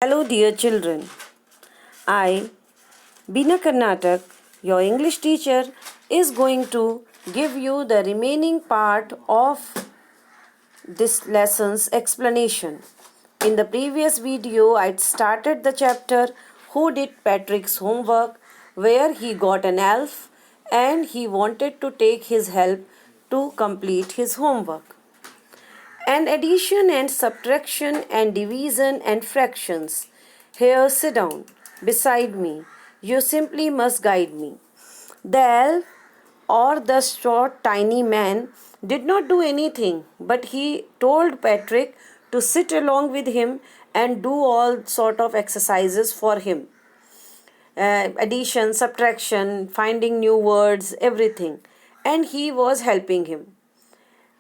Hello, dear children. I, Bina Karnatak, your English teacher, is going to give you the remaining part of this lesson's explanation. In the previous video, I started the chapter Who Did Patrick's Homework, where he got an elf and he wanted to take his help to complete his homework. And addition and subtraction and division and fractions. Here, sit down beside me. You simply must guide me. The elf or the short, tiny man did not do anything, but he told Patrick to sit along with him and do all sort of exercises for him. Addition, subtraction, finding new words, everything. And he was helping him.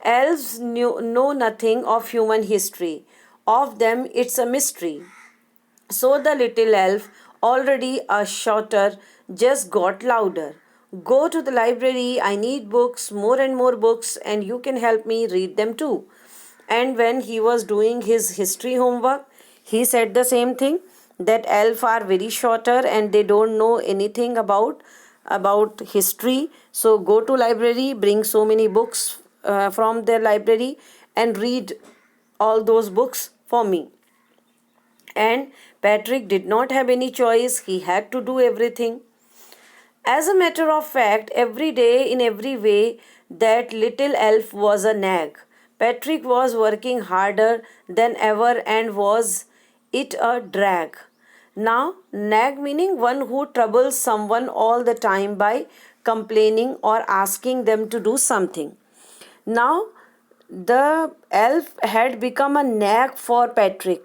Elves know nothing of human history. Of them, it's a mystery. So the little elf, already a shouter, just got louder. Go to the library, I need books, more and more books, and you can help me read them too. And when he was doing his history homework, he said the same thing, that elf are very shorter and they don't know anything about history. So go to library, bring so many books from their library and read all those books for me. And Patrick did not have any choice, he had to do everything. As a matter of fact, every day, in every way, that little elf was a nag. Patrick was working harder than ever and was it a drag. Now, nag meaning one who troubles someone all the time by complaining or asking them to do something. Now, the elf had become a nag for Patrick.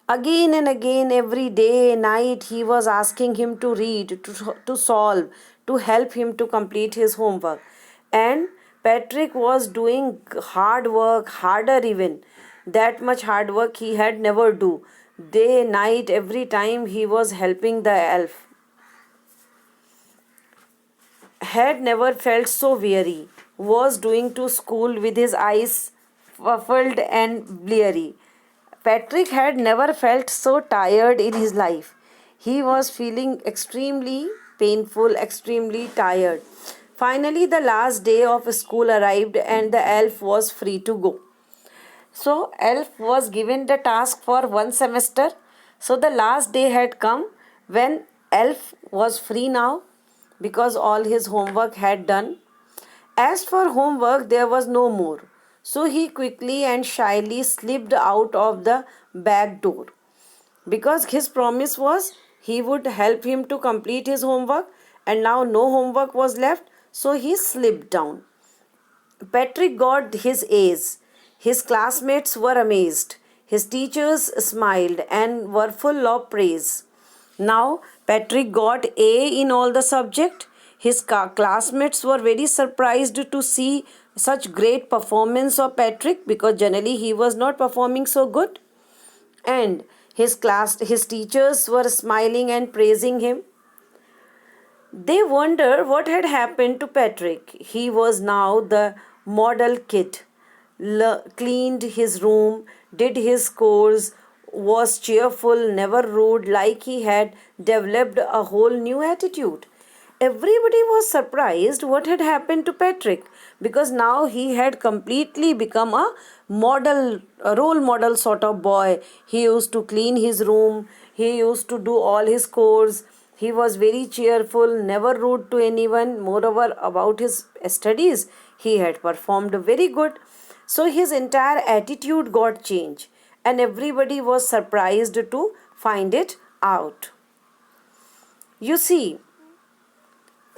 Again and again, every day, night, he was asking him to read, to solve, to help him to complete his homework. And Patrick was doing hard work, harder even. That much hard work he had never do. Day, night, every time he was helping the elf. Had never felt so weary, was doing to school with his eyes puffled and bleary. Patrick had never felt so tired in his life. He was feeling extremely painful, extremely tired. Finally, the last day of school arrived and the elf was free to go. So, elf was given the task for one semester. So, the last day had come when elf was free now because all his homework had done. As for homework, there was no more. So he quickly and shyly slipped out of the back door because his promise was he would help him to complete his homework, and now no homework was left, so he slipped down. Patrick got his A's. His classmates were amazed. His teachers smiled and were full of praise. Now Patrick got A in all the subject. His classmates were very surprised to see such great performance of Patrick because generally he was not performing so good. And his teachers were smiling and praising him. They wonder what had happened to Patrick. He was now the model kid. Cleaned his room, did his chores, was cheerful, never rude, like he had developed a whole new attitude. Everybody was surprised what had happened to Patrick because now he had completely become a role model sort of boy. He used to clean his room, he used to do all his chores. He was very cheerful, never rude to anyone. Moreover, about his studies, he had performed very good. So his entire attitude got changed, and everybody was surprised to find it out. You see,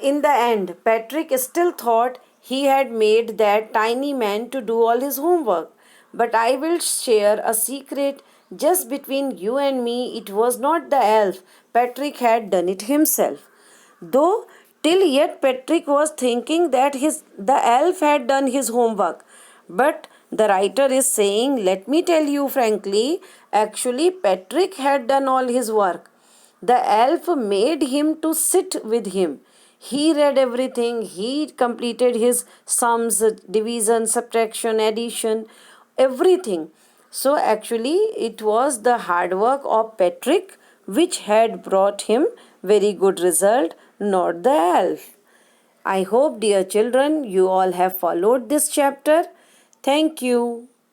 in the end, Patrick still thought he had made that tiny man to do all his homework. But I will share a secret just between you and me. It was not the elf. Patrick had done it himself. Though till yet Patrick was thinking that the elf had done his homework. But the writer is saying, let me tell you frankly, actually Patrick had done all his work. The elf made him to sit with him. He read everything. He completed his sums, division, subtraction, addition, everything. So actually it was the hard work of Patrick which had brought him very good result, not the elf. I hope, dear children, you all have followed this chapter. Thank you.